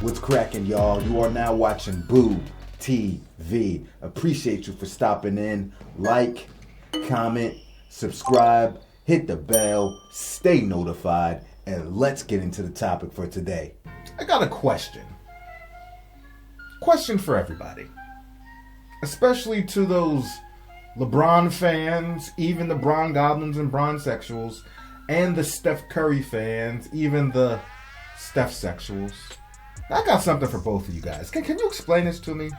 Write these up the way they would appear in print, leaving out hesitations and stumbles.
What's cracking, y'all? You are now watching Boo TV. Appreciate you for stopping in. Like, comment, subscribe, hit the bell, stay notified, and let's get into the topic for today. I got a question. Question for everybody. Especially to those LeBron fans, even the Bron Goblins and Bron Sexuals, and the Steph Curry fans, even the Steph Sexuals. I got something for both of you guys. Can you explain this to me?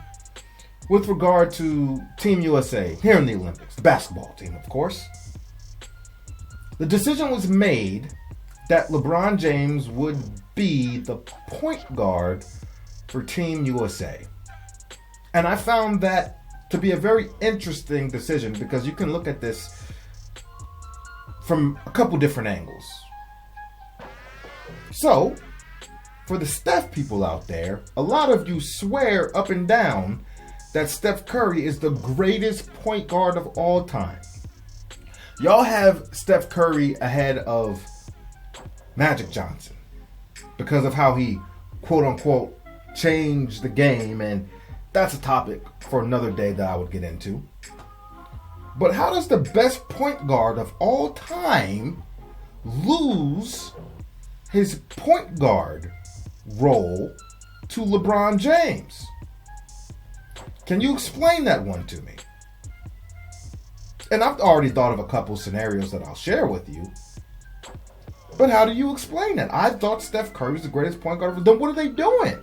With regard to Team USA here in the Olympics, the basketball team, of course. The decision was made that LeBron James would be the point guard for Team USA. And I found that to be a very interesting decision because you can look at this from a couple different angles. So, for the Steph people out there, a lot of you swear up and down that Steph Curry is the greatest point guard of all time. Y'all have Steph Curry ahead of Magic Johnson because of how he, quote unquote, changed the game, and that's a topic for another day that I would get into. But how does the best point guard of all time lose his point guard role to LeBron James? Can you explain that one to me? And I've already thought of a couple scenarios that I'll share with you. But how do you explain that? I thought Steph Curry was the greatest point guard. Then what are they doing?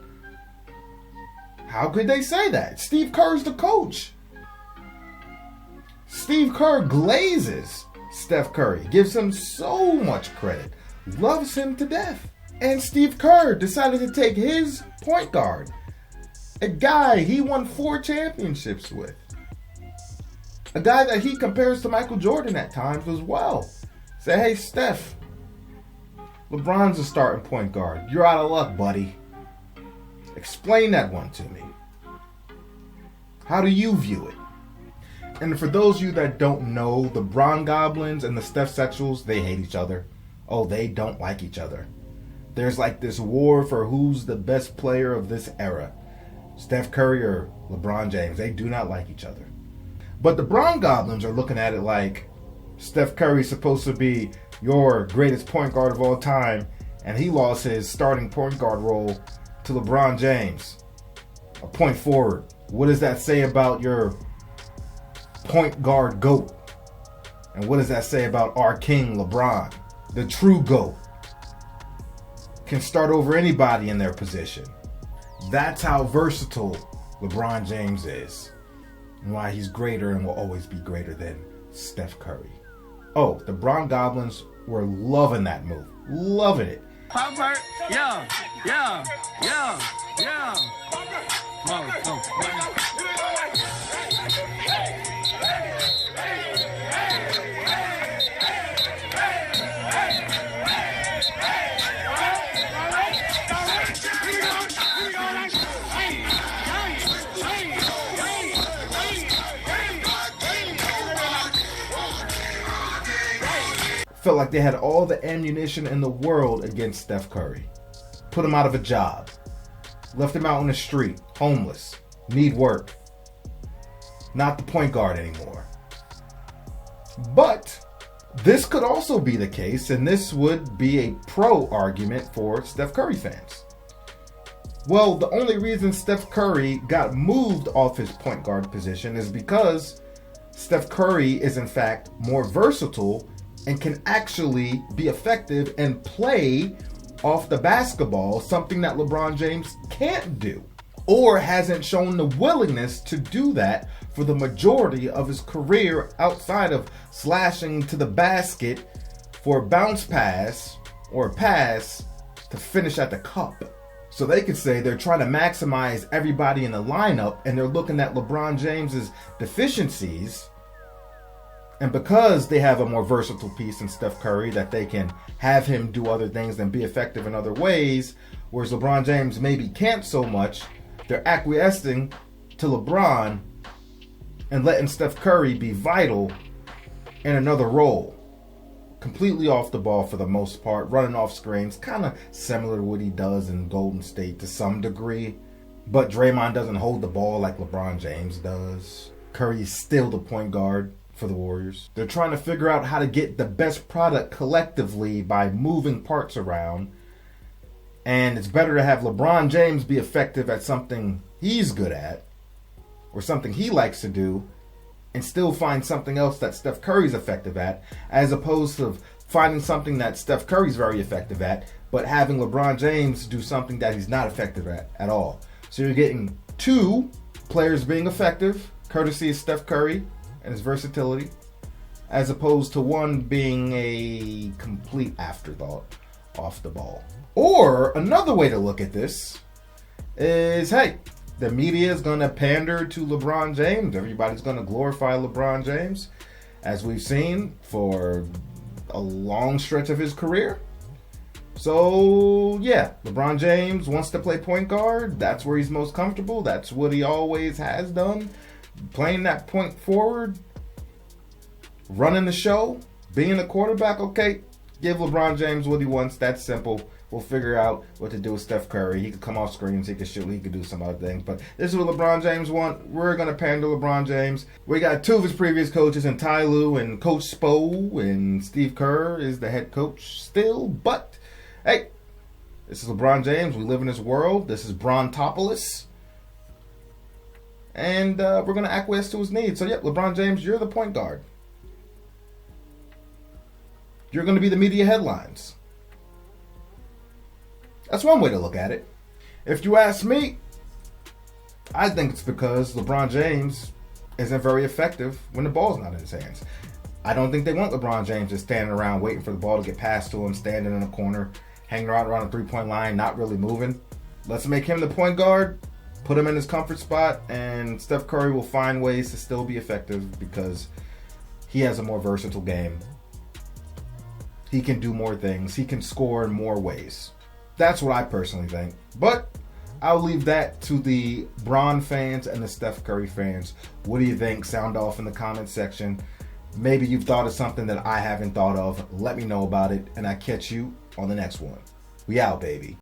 How could they say that? Steve Kerr's the coach. Steve Kerr glazes Steph Curry, gives him so much credit, loves him to death. And Steve Kerr decided to take his point guard, a guy he won 4 championships with, a guy that he compares to Michael Jordan at times as well. Say, hey, Steph, LeBron's a starting point guard. You're out of luck, buddy. Explain that one to me. How do you view it? And for those of you that don't know, the Bron Goblins and the Steph Sexuals, they hate each other. Oh, they don't like each other. There's like this war for who's the best player of this era. Steph Curry or LeBron James. They do not like each other. But the Bron Goblins are looking at it like Steph Curry's supposed to be your greatest point guard of all time, and he lost his starting point guard role to LeBron James, a point forward. What does that say about your point guard GOAT? And what does that say about our king LeBron, the true GOAT? Can start over anybody in their position. That's how versatile LeBron James is, and why he's greater and will always be greater than Steph Curry. Oh, the Bron Goblins were loving that move. Loving it. Pop hurt. Yeah. Felt like they had all the ammunition in the world against Steph Curry. Put him out of a job. Left him out on the street, homeless, need work. Not the point guard anymore. But this could also be the case, and this would be a pro argument for Steph Curry fans. Well, the only reason Steph Curry got moved off his point guard position is because Steph Curry is in fact more versatile and can actually be effective and play off the basketball, something that LeBron James can't do, or hasn't shown the willingness to do that for the majority of his career outside of slashing to the basket for a bounce pass or a pass to finish at the cup. So they could say they're trying to maximize everybody in the lineup and they're looking at LeBron James's deficiencies. And because they have a more versatile piece in Steph Curry, that they can have him do other things and be effective in other ways, whereas LeBron James maybe can't so much, they're acquiescing to LeBron and letting Steph Curry be vital in another role. completely off the ball for the most part, running off screens, kind of similar to what he does in Golden State to some degree. But Draymond doesn't hold the ball like LeBron James does. Curry is still the point guard for the Warriors. They're trying to figure out how to get the best product collectively by moving parts around. And it's better to have LeBron James be effective at something he's good at or something he likes to do and still find something else that Steph Curry's effective at, as opposed to finding something that Steph Curry's very effective at, but having LeBron James do something that he's not effective at all. So you're getting two players being effective, courtesy of Steph Curry and his versatility, as opposed to one being a complete afterthought off the ball. Or another way to look at this is, hey, the media is going to pander to LeBron James. Everybody's going to glorify LeBron James, as we've seen for a long stretch of his career. So, yeah, LeBron James wants to play point guard. That's where he's most comfortable. That's what he always has done. Playing that point forward, running the show, being the quarterback. Okay, give LeBron James what he wants. That's simple. We'll figure out what to do with Steph Curry. He could come off screens, he could shoot, he could do some other things. But this is what LeBron James wants. We're going to pander LeBron James. We got two of his previous coaches in Ty Lue and Coach Spo, and Steve Kerr is the head coach still. But, hey, this is LeBron James. We live in this world. This is Brontopolis. And we're going to acquiesce to his needs. So, yep, LeBron James, you're the point guard. You're going to be the media headlines. That's one way to look at it. If you ask me, I think it's because LeBron James isn't very effective when the ball's not in his hands. I don't think they want LeBron James just standing around waiting for the ball to get passed to him, standing in a corner, hanging around the three-point line, not really moving. Let's make him the point guard, put him in his comfort spot, and Steph Curry will find ways to still be effective because he has a more versatile game. He can do more things. He can score in more ways. That's what I personally think. But I'll leave that to the Bron fans and the Steph Curry fans. What do you think? Sound off in the comment section. Maybe you've thought of something that I haven't thought of. Let me know about it, and I catch you on the next one. We out, baby.